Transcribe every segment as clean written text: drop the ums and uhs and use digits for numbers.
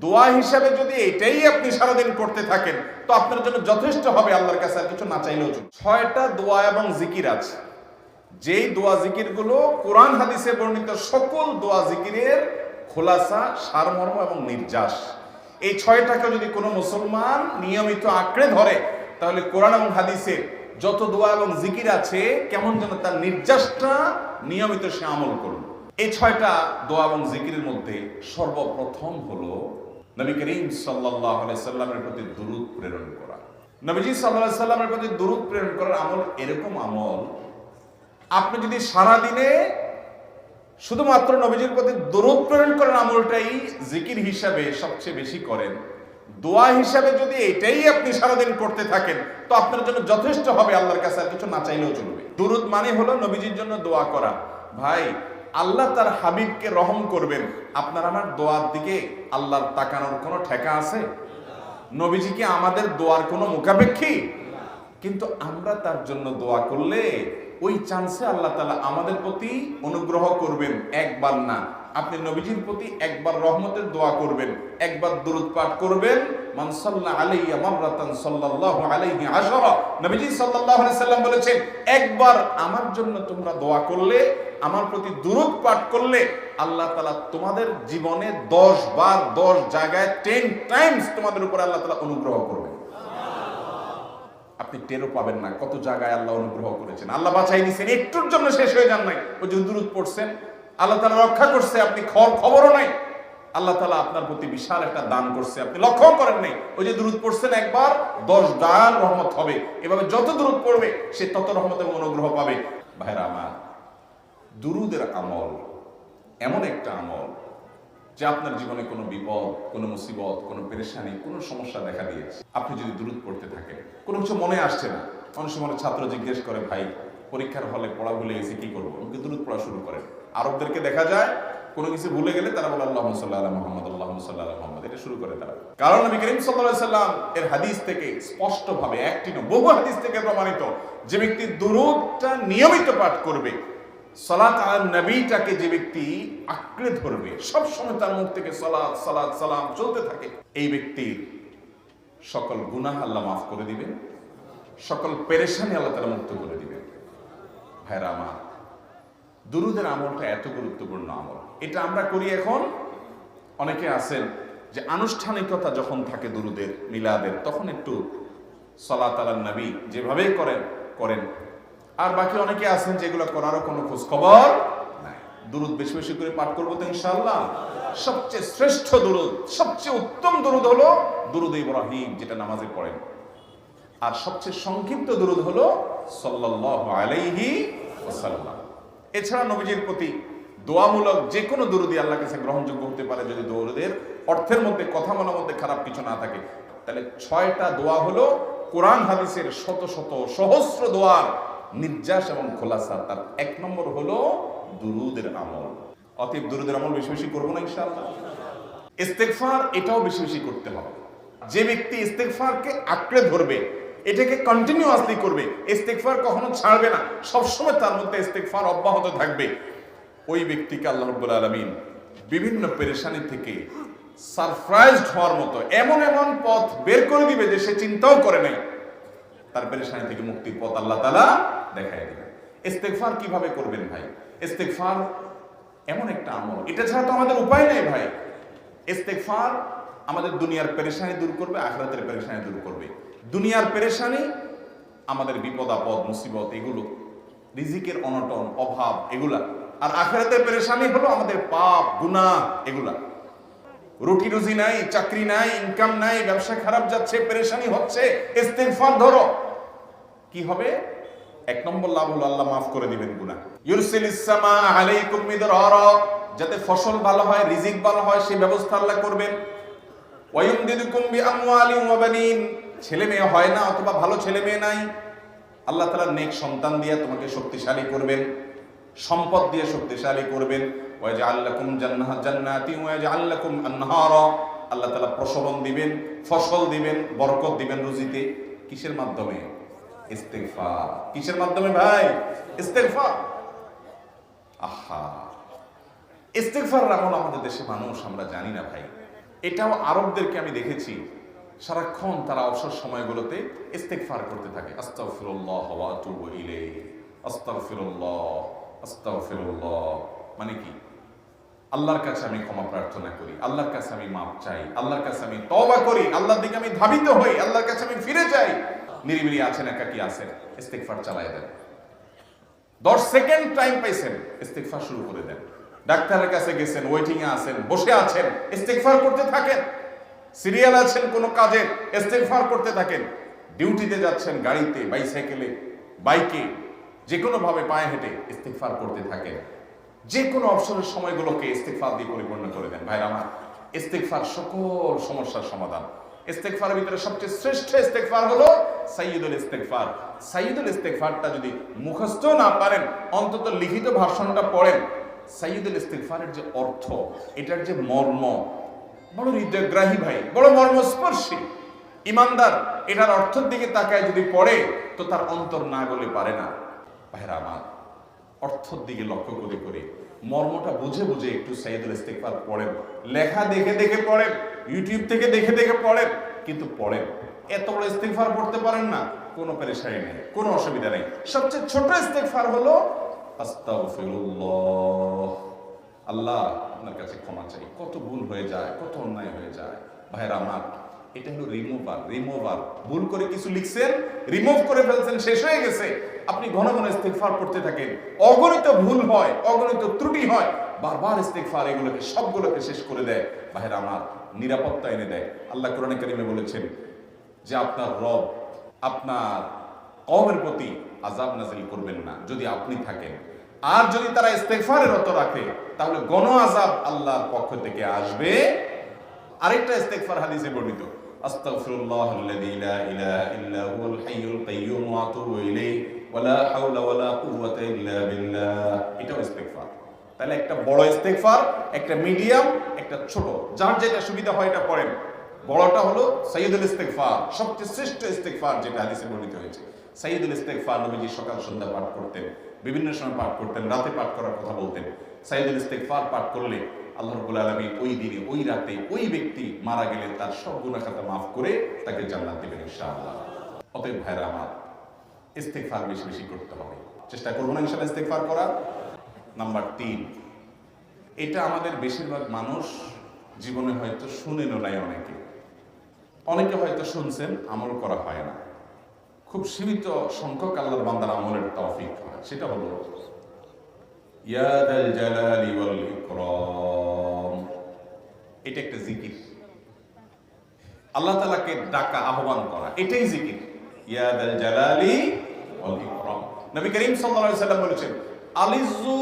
দোয়া হিসাবে যদি এটাই আপনি সারাদিন করতে থাকেন তো আপনার জন্য যথেষ্ট হবে, আল্লাহর কাছে আর কিছু না চাইলেও চলবে। 6টা দোয়া এবং জিকির আছে, যেই দোয়া জিকির গুলো কোরআন হাদিসে বর্ণিত সকল দোয়া জিকিরের খোলাসা, সারমর্ম এবং নির্যাস। এই 6টাকে যদি কোনো মুসলমান নিয়মিত আঁকড়ে ধরে তাহলে কোরআন এবং হাদিসের যত দোয়া এবং জিকির আছে কেমন যেন তার নির্যাসটা নিয়মিত সে আমল করবে। এই 6টা দোয়া এবং জিকিরের মধ্যে সর্বপ্রথম হলো নবী করিম সাল্লাল্লাহু আলাইহি সাল্লামের প্রতি দুরূদ প্রেরণ করা। নবীজি সাল্লাল্লাহু আলাইহি সাল্লামের প্রতি দুরূদ প্রেরণ করার আমল এরকম আমল, আপনি যদি সারা দিনে শুধুমাত্র নবীজির প্রতি দুরূদ প্রেরণ করার আমলটাই জিকির হিসাবে সবচেয়ে বেশি করেন, দোয়া হিসাবে যদি এটাই আপনি সারাদিন করতে থাকেন তো আপনার জন্য যথেষ্ট হবে, আল্লাহর কাছে আর কিছু না চাইলেও চলবে। দুরূদ মানে হলো নবীজির জন্য দোয়া করা। ভাই, আল্লাহ তার হাবিবকে রহম করবেন, আপনার আমার দোয়ার দিকে আল্লাহর তাকানোর কোনো ঠেকা আছে? নবীজি কি আমাদের দোয়ার কোনো মুখাপেক্ষী? কিন্তু আমরা তার জন্য দোয়া করলে ওই চান্সে আল্লাহ তাআলা আমাদের প্রতি অনুগ্রহ করবেন। একবার না, আপনি নবীজির প্রতি একবার রহমতের দোয়া করবেন, একবার দুরূদ পাঠ করবেন, মান সাল্লা আলাইয়া মাররাতান সাল্লাল্লাহু আলাইহি আশরা। নবীজি সাল্লাল্লাহু আলাইহি সাল্লাম বলেছেন, একবার আমার জন্য তোমরা দোয়া করলে, আমার প্রতি দুরূদ পাঠ করলে আল্লাহ তাআলা তোমাদের জীবনে 10 বার 10 জায়গায় 10 টাইমস তোমাদের উপর আল্লাহ তাআলা অনুগ্রহ করবেন। আপনি টেরও পাবেন না কত জায়গায় আল্লাহ অনুগ্রহ করেছেন, আল্লাহ বাঁচাই দিয়েছেন, একটুর জন্য শেষ হয়ে যান নাই। ওই যে দুরূদ পড়ছেন, আল্লাহ তাআলা রক্ষা করছে, আপনি খবরও নাই, আল্লাহ তাআলা আপনার প্রতি বিশাল একটা দান করছে, আপনি লক্ষ্য করেন নাই। ওই যে দুরূদ পড়ছেন একবার 10 দান রহমত হবে। এভাবে যত দুরূদ পড়বে সে তত রহমত এবং অনুগ্রহ পাবে। ভাইরা আমার, দুরূদের আমল এমন একটা আমল যে আপনার জীবনে কোনো বিপদ, কোনো মুসিবত, কোনো পেরেশানি, কোনো সমস্যা দেখা দিয়েছে, আপনি যদি দুরূদ পড়তে থাকেন, কোনো কিছু মনে আসছে না, অনেক সময় ছাত্র জিজ্ঞেস করে, ভাই পরীক্ষার হলে পড়া ভুলে গেছি কি করবো, আমাকে দুরূদ পড়া শুরু করেন। আরবদেরকে দেখা যায় কোনো কিছু ভুলে গেলে তারা বলে আল্লাহুম্মা সাল্লি আলা মুহাম্মদ, আল্লাহুম্মা সাল্লি আলা মুহাম্মদ, এটা শুরু করে তারা। কারণ নবী করিম সাল্লাল্লাহু আলাইহি সাল্লাম এর হাদিস থেকে স্পষ্টভাবে, একটি নয় বহু হাদিস থেকে প্রমাণিত, যে ব্যক্তি দুরূদটা নিয়মিত পাঠ করবে, সালাত আলা নবীটাকে যে ব্যক্তি আঁকড়ে ধরবে, সব সময় তার মুখ থেকে সালাত সালাত সালাম চলতে থাকে, এই ব্যক্তির সকল গুনাহ আল্লাহ মাফ করে দিবেন, সকল পেরেশানি আল্লাহ তাআলা মুক্ত করে দিবেন। ভাইরা আমার, দুরূদের আমলটা এত গুরুত্বপূর্ণ আমল, এটা আমরা করি এখন। অনেকে আছেন যে আনুষ্ঠানিকতা যখন থাকে দুরূদের, মিলাদের, তখন একটু সালাত আলা নবী যেভাবে করেন। আর বাকি অনেকে আছেন যেগুলো করারও কোনো খোঁজ খবর নাই। দুরূদ বেশি বেশি করে পাঠ করবো তো ইনশাআল্লাহ। সবচেয়ে শ্রেষ্ঠ দুরূদ, সবচেয়ে উত্তম দুরূদ হলো দুরূদ ইব্রাহিম, যেটা নামাজে পড়েন। আর সবচেয়ে সংক্ষিপ্ত দুরূদ হলো সাল্লাল্লাহু আলাইহি ওয়াসাল্লাম। এছাড়া নবীজির প্রতি দোয়ামূলক যে কোনো দুরূদই আল্লাহর কাছে গ্রহণযোগ্য হতে পারে, যদি দুরূদের অর্থের মধ্যে, কথা বলার মধ্যে খারাপ কিছু না থাকে। তাহলে 6টা দোয়া হলো কোরআন হাদিসের শত শত সহস্র দোয়ার নির্যাস এবং খোলাসা। তার 1 নম্বর হলো দুরূদের আমল। অতএব দুরূদের আমল বেশি বেশি করবো না ইনশাআল্লাহ। ইস্তেগফার, এটাও বেশি বেশি করতে হবে। যে ব্যক্তি ইস্তেগফারকে আঁকড়ে ধরবে, এটাকে কন্টিনিউয়াসলি করবে, ইস্তেগফার কখনো ছাড়বে না, সবসময় তার মধ্যে ইস্তেগফার অব্যাহত থাকবে, ওই ব্যক্তিকে আল্লাহ রাব্বুল আলামিন বিভিন্ন পেরেশানি থেকে সারপ্রাইজড হওয়ার মতো এমন এমন পথ বের করে দিবে যে সে চিন্তাও করে নাই। তার পেরেশানি থেকে মুক্তির পথ আল্লাহ তাআলা দেখায় দিবেন। ইস্তেগফার কিভাবে করবেন ভাই? ইস্তেগফার এমন একটা আমল, এটা ছাড়া তো আমাদের উপায় নেই ভাই। ইস্তেগফার আমাদের দুনিয়ার পেরেশানি দূর করবে, আখিরাতের পেরেশানি দূর করবে। দুনিয়ার পেরেশানি, আমাদের বিপদ আপদ মুসিবত, এগুলো, রিজিকের অনটন অভাব, এগুলা। আর আখিরাতের পেরেশানি হলো আমাদের পাপ গুনাহ, এগুলা। রুটি রুজি নাই, চাকরি নাই, ইনকাম নাই, ব্যবসা খারাপ যাচ্ছে, পেরেশানি হচ্ছে, ইস্তেগফার ধরো, কি হবে? 1 নম্বর লাভ হলো আল্লাহ মাফ করে দিবেন গুনাহ। ইউরসিলিস সামা আলাইকুম মিদরারা, যাতে ফসল ভালো হয়, রিজিক ভালো হয়, সেই ব্যবস্থা আল্লাহ করবেন। ওয়ায়ুমদিদুকুম বিআমওয়ালিন ওয়া বানিন, ছেলে মেয়ে হয় না অথবা ভালো ছেলে মেয়ে নাই, আল্লাহ তাআলা নেক সন্তান দিয়ে তোমাকে শক্তিশালী করবেন, সম্পদ দিয়ে শক্তিশালী করবেন। ওয়াজআল লাকুম জান্নাতিন ওয়াজআল লাকুম আনহারা, আল্লাহ তাআলা প্রসবন দিবেন, ফসল দিবেন, বরকত দিবেন রুজিতে। কিসের মাধ্যমে? ইস্তেগফার। কিসের মাধ্যমে ভাই? ইস্তেগফার। আহা, ইস্তেগফার আমল আমাদের দেশে মানুষ আমরা জানি না ভাই। এটাও আরবদেরকে আমি দেখেছি, সারাক্ষণ তারা অবসর সময়গুলোতে ইস্তেগফার করতে থাকে। আস্তাগফিরুল্লাহ ওয়া আতুবু ইলাইহি, আস্তাগফিরুল্লাহ, আস্তাগফিরুল্লাহ। মানে কি? আল্লাহর কাছে আমি ক্ষমা প্রার্থনা করি, আল্লাহর কাছে আমি মাপ চাই, আল্লাহর কাছে আমি তওবা করি, আল্লাহর দিকে আমি ধাবিত হই, আল্লাহর কাছে আমি ফিরে যাই। নিরিবিলি আছেন, একাকী আছেন, ইস্তেগফার চালায় দেন। 10 সেকেন্ড টাইম পাইছেন, ইস্তেগফার শুরু করে দেন। ডাক্তারের কাছে গেছেন, ওয়েটিং এ আছেন, বসে আছেন, ইস্তেগফার করতে থাকেন। সিরিয়াল আছেন কোনো কাজের, ইস্তেগফার করতে থাকেন। ডিউটিতে যাচ্ছেন, গাড়িতে, বাইসাইকেলে, বাইকে, যে কোনো ভাবে পায়ে হেঁটে ইস্তেগফার করতে থাকেন। যে কোনো অবসরের সময়গুলোকে ইস্তেগফার দিয়ে পরিপূর্ণ করে দেন। ভাইরা আমার, ইস্তেগফার সকল সমস্যার সমাধান। ইস্তেগফারের ভিতরে সবচেয়ে শ্রেষ্ঠ ইস্তেগফার হলো সাইয়্যিদুল ইস্তেগফার। সাইয়্যিদুল ইস্তেগফারটা যদি মুখস্থ না পারেন, অন্তত লিখিত ভাষণটা পড়েন। সাইয়্যিদুল ইস্তেগফারের যে অর্থ, এটার যে মর্ম, বড় হৃদয়গ্রাহী ভাই, বড় মর্মস্পর্শী। ইমানদার এটার অর্থের দিকে তাকায় যদি পড়ে, তো তার অন্তর না গলে পারে না। ভাইরা আমার, অর্থের দিকে লক্ষ্য করে করে মর্মটা বুঝে বুঝে একটু সাইয়্যিদুল ইস্তেগফার পড়েন। লেখা দেখে দেখে পড়েন, ইউটিউব থেকে দেখে দেখে পড়েন, কিন্তু পড়েন। এত বড় ইস্তেগফার পড়তে পারেন না, কোনো পেরেশানি নেই, কোনো অসুবিধা নেই। সবচেয়ে ছোট ইস্তেগফার হলো আস্তাগফিরুল্লাহ, আল্লাহ আপনার কাছে ক্ষমা চাই, কত ভুল হয়ে যায়, কত অন্যায় হয়ে যায়। ভাইরা আমার, এটা হলো রিমুভার। ভুল করে কিছু লিখছেন, রিমুভ করে ফেলছেন, শেষ হয়ে গেছে। আপনি ঘন ঘন ইস্তেগফার করতে থাকেন। অগণিত ভুল হয়, অগণিত ত্রুটি হয়, বারবার ইস্তেগফার এগুলোকে সবগুলোকে শেষ করে দেয়। ভাইরা আমার, নিরাপত্তা এনে দেয়। আল্লাহ কোরআনে কারিমে বলেছেন যে আপনার রব আপনার কওমের প্রতি আযাব নাযিল করবেন না যদি আপনি থাকেন। আর যদি তারা ইস্তেগফারে রত রাখে, তাহলে গণ আযাব আল্লাহর পক্ষ থেকে আসবে। আরেকটা ইস্তেগফার হাদিসে বর্ণিত, আস্তাগফিরুল্লাহাল্লাযী লা ইলাহা ইল্লা হুয়াল হাইয়ুল কাইয়্যুম ওয়া আতুবু ইলাইহি ওয়া লা হাওলা ওয়া লা কুওয়াতা ইল্লা বিল্লাহ। এটাও ইস্তেগফার। তাহলে একটা বড় ইস্তেগফার, একটা মিডিয়াম, একটা ছোট, যার যেটা সুবিধা হয় এটা পড়েন। বড়টা হলো সাইয়্যিদুল ইস্তেগফার, সবচেয়ে শ্রেষ্ঠ ইস্তেগফার যেটা হাদিসে বর্ণিত হয়েছে। সাইয়্যিদুল ইস্তেগফার নবীজি সকাল সন্ধ্যা পাঠ করতেন, বিভিন্ন সময় পাঠ করতেন, রাতে পাঠ করার কথা বলতেন। সাইয়্যিদুল ইস্তেগফার পাঠ করলে আল্লাহ রাব্বুল আলামিন ওই দিনে, ওই রাতে, ওই ব্যক্তি মারা গেলে তার সব গুনাহ খাতা মাফ করে তাকে জান্নাত দিবেন ইনশাআল্লাহ। অতএব ভাইরা আমার, ইস্তেগফার বেশি বেশি করতে হবে, চেষ্টা করব না ইনশাআল্লাহ ইস্তেগফার করার। নাম্বার 3, এটা আমাদের বেশিরভাগ মানুষ জীবনে হয়তো শুনেনও নাই, অনেকে হয়তো শুনছেন, আমল করা হয় না। খুব সীমিত সংখ্যক আল্লাহর বান্দার আমলের তৌফিক হয়। সেটা হলো ইয়া যাল জালালি ওয়াল ইকরাম। এটা একটা জিকির, আল্লাহ তাআলাকে ডাকা, আহ্বান করা, এটাই জিকির। ইয়া যাল জালালি ওয়াল ইকরাম। নবী করিম সাল্লাল্লাহু আলাইহি ওয়াসাল্লাম বলেছেন, আলিযু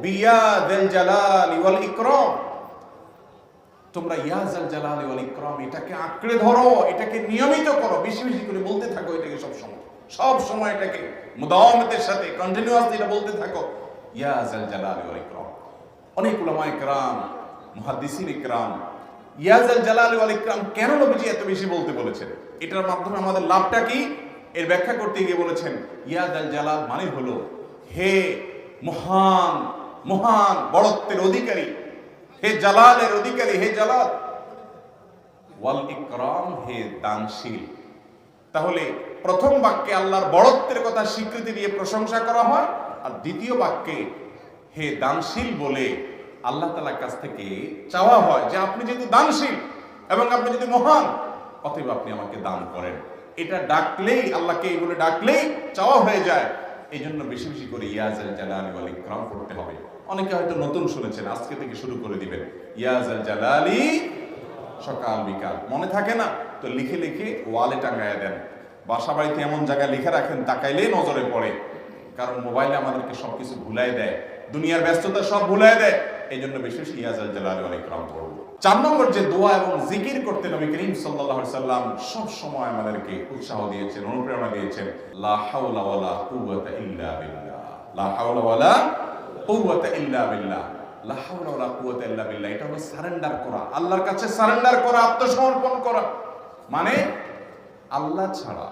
বিয়া যাল জালালি ওয়াল ইকরাম। তোমরা ইয়া যাল জালালি ওয়াল ইকরাম এটাকে আঁকড়ে ধরো, এটাকে নিয়মিত করো, বেশি বেশি করে বলতে থাকো এটাকে সব সময় এটাকে মুদাওয়ামাতের সাথে কন্টিনিউয়াসলি এটা বলতে থাকো, ইয়া যাল জালালি ওয়াল ইকরাম। অনেক উলামায়ে কেরাম, মুহাদ্দিসিন ইকরাম ইয়া যাল জালালি ওয়াল ইকরাম কেন নবীজি এত বেশি বলতে বলেছেন, এটার মাধ্যমে আমাদের লাভটা কি, এর ব্যাখ্যা করতে গিয়ে বলেছেন ইয়া যাল জালাল মানে হলো হে মহান, মহান বড়ত্বের অধিকারী, হে জালালের অধিকারী, হে জালাল, ওয়াল ইকরাম হে দানশীল। তাহলে প্রথম বাক্যে আল্লাহর বড়ত্বের কথা স্বীকৃতি দিয়ে প্রশংসা করা হয়, আর দ্বিতীয় বাক্যে হে দানশীল বলে আল্লাহ তাআলার কাছ থেকে চাওয়া হয় যে আপনি যেহেতু দানশীল এবং আপনি যদি মহান, অতএব আপনি আমাকে দান করেন। এটা ডাকলেই, আল্লাহকে এই বলে ডাকলেই চাওয়া হয়ে যায়। এই জন্য বেশি বেশি করে ইয়া যাল জালালি ওয়াল ইকরাম করতে হবে। অনেকে হয়তো নতুন শুনেছেন, আজকে থেকে শুরু করে দিবেন ইয়া যাল জালালি, সকাল বিকাল, মনে থাকে না তো লিখে লিখে ওয়ালে টাঙায় দেন। বাসা বাড়িতে এমন জায়গায় লিখে রাখেন তাকাইলেই নজরে পড়ে, কারণ মোবাইলে আমাদেরকে সবকিছু ভুলাই দেয়, দুনিয়ার ব্যস্ততা সব ভুলাই দেয়। এই জন্য বেশি বেশি ইয়া যাল জালালি ওয়াল ইকরাম করব। 4 নম্বর যে দোয়া এবং জিকির করতে নবী করিম সাল্লাল্লাহু আলাইহি সাল্লাম সব সময় আমাদেরকে উৎসাহ দিয়েছেন, অনুপ্রেরণা দিয়েছেন। লা হাওলা ওয়ালা কুওয়াতা ইল্লা বিল্লাহ, লা হাওলা ওয়ালা কুওয়াতা ইল্লা বিল্লাহ, লা হাওলা ওয়ালা কুওয়াতা ইল্লা বিল্লাহ। এটা হলো সারেন্ডার করা, আল্লাহর কাছে সারেন্ডার করা, আত্মসমর্পণ করা। মানে আল্লাহ ছাড়া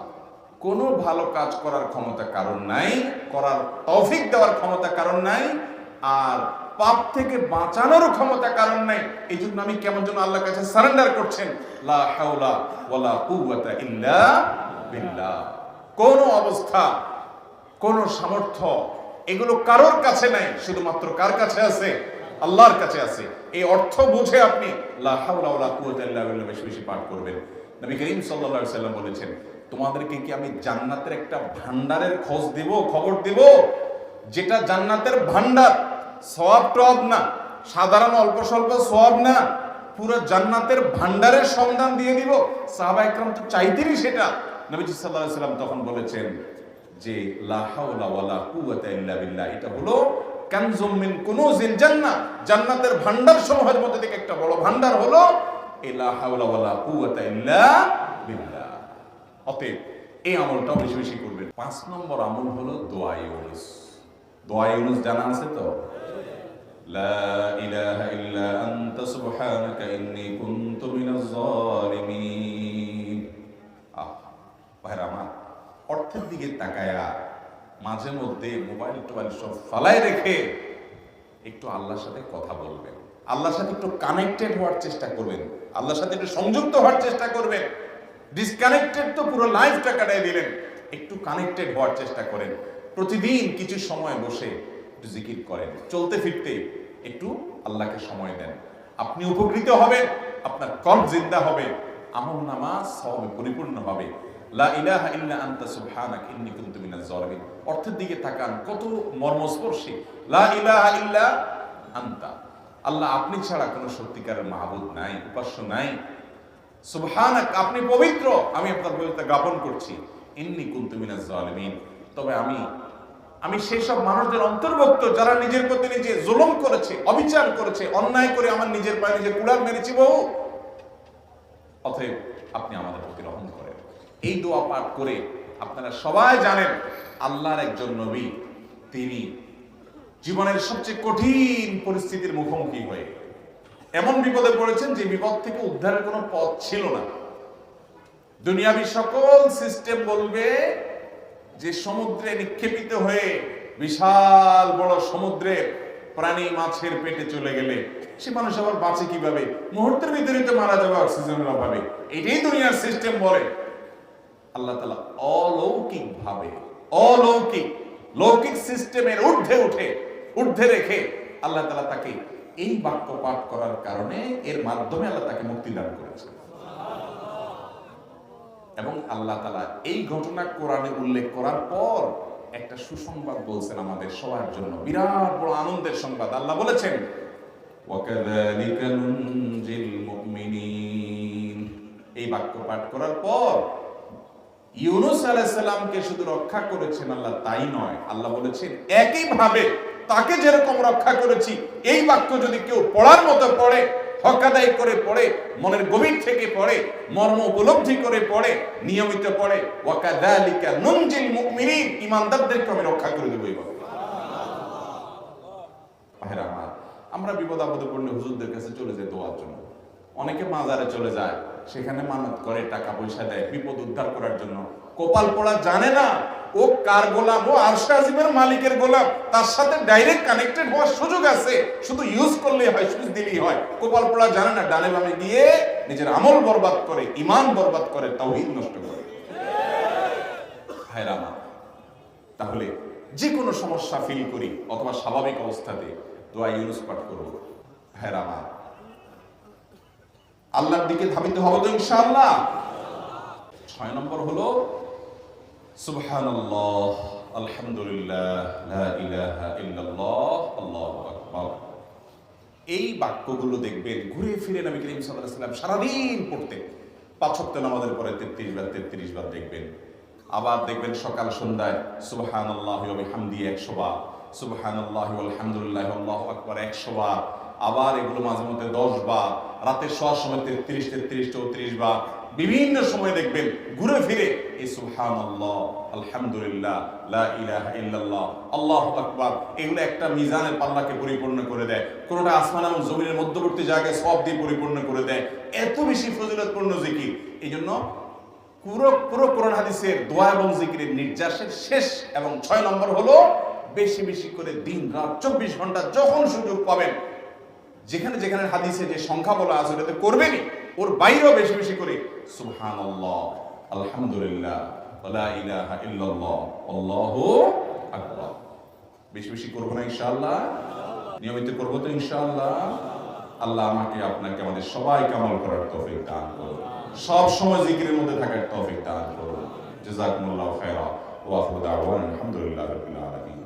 কোনো ভালো কাজ করার ক্ষমতা কারণ নাই, করার তৌফিক দেওয়ার ক্ষমতা কারণ নাই, আর পাপ থেকে বাঁচানোর ক্ষমতা কারণ নাই, এই জন্য আমি কেমন যেন আল্লাহর কাছে সারেন্ডার করছেন। লা হাওলা ওয়ালা কুওয়াতা ইল্লা বিল্লাহ। কোন অবস্থা, কোন সামর্থ্য এগুলো কারোর কাছে নাই, শুধুমাত্র কার কাছে আছে? আল্লাহর কাছে আছে। এই অর্থ বুঝে আপনি লা হাওলা ওয়ালা কুওয়াতা ইল্লা বিল্লাহ বেশি বেশি পাঠ করবেন। নবী করিম সাল্লাল্লাহু আলাইহি সাল্লাম বলেছেন, তোমাদেরকে কি আমি জান্নাতের একটা ভান্ডারের খোঁজ দিব, খবর দিব, যেটা জান্নাতের ভান্ডার, সওয়াব টওয়াব না, সাধারণ অল্প স্বল্প সওয়াব না, পুরো জান্নাতের ভান্ডারের সন্ধান দিয়ে দিব। সাহাবায়ে কেরাম তো চাইতেনই সেটা। নবীজি সাল্লাল্লাহু আলাইহি সাল্লাম তখন বলেছেন যে লা হাওলা ওয়ালা কুওয়াতা ইল্লা বিল্লাহ, এটা হলো কানজুম মিন কুনুজিল জান্নাহ, জান্নাতের ভান্ডার সমূহের মধ্যে থেকে একটা বড় ভান্ডার হলো এই লা হাওলা ওয়ালা কুওয়াতা ইল্লা বিল্লাহ। অতএব এই আমলটা বেশি বেশি করবেন। 5 নম্বর আমল হলো দোয়া ইউনুস। দোয়া ইউনুস জানা আছে তো? লা ইলাহা ইল্লা আনতা সুবহানাকা ইন্নী কুনতু মিনাজ জালিমিন। ভাইরা আমার, অর্থের দিকে তাকায়া মাঝে মধ্যে মোবাইল টোবাইল সব ফালায় রেখে একটু আল্লাহর সাথে কথা বলবেন, আল্লাহর সাথে একটু কানেক্টেড হওয়ার চেষ্টা করবেন, আল্লাহর সাথে একটু সংযুক্ত হওয়ার চেষ্টা করবেন। ডিসকানেক্টেড তো পুরো লাইফটা কাটাই দিলেন, একটু কানেক্টেড হওয়ার চেষ্টা করেন। প্রতিদিন কিছু সময় বসে একটু জিকির করেন, চলতে ফিরতে একটু আল্লাহকে সময় দেন। আপনি উপকৃত হবেন, আপনার কলব জিন্দা হবে, আমল নামা সওয়াবে পরিপূর্ণ হবে। লা ইলাহা ইল্লা আনতা সুবহানাকা ইন্নী কুনতু মিনাজ জালিমিন। অর্থের দিকে তাকান, কত মর্মস্পর্শী। লা ইলাহা ইল্লা আনতা, আল্লাহ আপনি ছাড়া কোনো সত্যিকারের মাহবুদ নাই, উপাস্য নাই। সুবহানাক, আপনি পবিত্র, আমি আপনার পবিত্রতা জ্ঞাপন করছি। ইন্নী কুনতু মিনাজ জালিমিন, তবে আমি সেই সব মানুষদের অন্তর্ভুক্ত যারা নিজের প্রতি নিজে জুলুম করেছে, অবিচার করেছে, অন্যায় করে আমার নিজের পায়ে নিজে কুড়াল মেরেছি বহু। অতএব আপনি আমাদের প্রতি রহম করেন। এই দোয়া পাঠ করে আপনারা সবাই জানেন আল্লাহর একজন নবী, তিনি জীবনের সবচেয়ে কঠিন পরিস্থিতির মুখোমুখি হয়ে এমন বিপদে পড়েছেন যে বিপদ থেকে উদ্ধারের কোনো পথ ছিল না। দুনিয়াবি সকল সিস্টেম বলবে যে সমুদ্রে নিক্ষেপিত হয়ে বিশাল বড় সমুদ্রের প্রাণী মাছের পেটে চলে গেলে সে মানুষ আবার বাঁচে কিভাবে? মুহূর্তের ভিতরে তো মারা যাবে অক্সিজেনের অভাবে। এটাই দুনিয়ার সিস্টেম বলে। আল্লাহ তাআলা অলৌকিক ভাবে, লৌকিক সিস্টেমের ঊর্ধ্বে রেখে আল্লাহ তাআলা তাকে এই বাক্য পাঠ করার কারণে এর মাধ্যমে আল্লাহ তাকে মুক্তি দান করেছে। এবং আল্লাহ তাআলা এই ঘটনা কোরআনে উল্লেখ করার পর একটা সুসংবাদ বলছেন আমাদের সবার জন্য, বিরাট বড় আনন্দের সংবাদ। আল্লাহ বলেছেন ওয়াকাযালিকা নুনজিল মুমিনিন। এই বাক্য পাঠ করার পর ইউনূস আলাইহিস সালামকে শুধু রক্ষা করেছেন আল্লাহ তাই নয়, আল্লাহ বলেছেন একই ভাবে তাকে যেরকম রক্ষা করেছি, এই বাক্য যদি কেউ পড়ার মতো পড়ে, হক আদায় করে পড়ে, মনের গভীর থেকে পড়ে, মর্ম উপলব্ধি করে পড়ে, নিয়মিত পড়ে, ওয়াকাযালিকা নুনজিল মুমিনিন, ঈমানদারদেরকে আমি রক্ষা করে দেব। এইভাবে ভাইরা আমার, আমরা বিপদ আপদে পড়লে হুজুরদের কাছে চলে যাই দোয়ার জন্য। অনেকে মাজারে চলে যায়, সেখানে মানত করে, টাকা পয়সা দেয় বিপদ উদ্ধার করার জন্য। কপাল পড়া জানে না ও কার গোলাম, ও আরশে আজিমের মালিকের গোলাম, তার সাথে ডাইরেক্ট কানেক্টেড হওয়ার সুযোগ আছে, শুধু ইউজ করলেই হয়, সুযোগ দিলেই হয়। কপাল পড়া জানে না, ডানে বামে গিয়ে নিজের আমল বরবাদ করে, ঈমান বরবাদ করে, তাওহীদ নষ্ট করে। ভাইরা আমার, তাহলে যে কোনো সমস্যা ফিল করি অথবা স্বাভাবিক অবস্থাতে দোয়া ইউনূস পাঠ করব। ভাইরা আমার, আল্লাহর দিকে ধাবিত হব তো ইনশাআল্লাহ। 6 নম্বর হলো সুবহানাল্লাহ, আলহামদুলিল্লাহ, লা ইলাহা ইল্লাল্লাহ, আল্লাহু আকবার। এই বাক্যগুলো দেখবেন ঘুরে ফিরে নবী করিম সাল্লাল্লাহু আলাইহি ওয়াসাল্লাম সারাদিন পড়তেন। 5 ওয়াক্ত নামাজের পরে 33 বার দেখবেন। আবার দেখবেন সকাল সন্ধ্যায় সুবহানাল্লাহি ওয়া বিহামদিহি 100 বার, সুবহানাল্লাহি ওয়া আলহামদুলিল্লাহি আল্লাহু আকবার 100 বার। আবার এগুলো মাঝে মধ্যে 10 বার, রাতে শোয়ার সময় 33, 34 বার। বিভিন্ন সময় দেখবেন ঘুরে ফিরে এই সুবহানাল্লাহ, আলহামদুলিল্লাহ, লা ইলাহা ইল্লাল্লাহ, আল্লাহু আকবার, এগুলো একটা মিজানের পাল্লাকে পরিপূর্ণ করে দেয়। কোনটা আসমান এবং জমিনের মধ্যবর্তী জায়গায় সব দিয়ে পরিপূর্ণ করে দেয়। এত বেশি ফজিলতপূর্ণ জিকির। এই জন্য পুরো কোরআন হাদিসের দোয়া এবং জিকিরের নির্যাসের শেষ এবং 6 নম্বর হলো বেশি বেশি করে দিন রাত 24 ঘন্টা যখন সুযোগ পাবেন, যেখানে যেখানে হাদিসে যে সংখ্যা বলা আছে ওটাতে করবেনই, ওর বাইরেও বেশি বেশি করে সুবহানাল্লাহ, আলহামদুলিল্লাহ, ওয়ালা ইলাহা ইল্লাল্লাহ, আল্লাহু আকবার বেশি বেশি করবো না ইনশাআল্লাহ? নিয়মিত করবো তো ইনশাআল্লাহ? আল্লাহ আমাকে আপনাকে আমাদের সবাইকে আমল করার তৌফিক দান করুন, সব সময় জিকিরের মধ্যে থাকার তৌফিক দান করুন। জাযাকুমুল্লাহু খায়রা ওয়া আখিরু দাওয়ানা আলহামদুলিল্লাহি রাব্বিল আলামিন।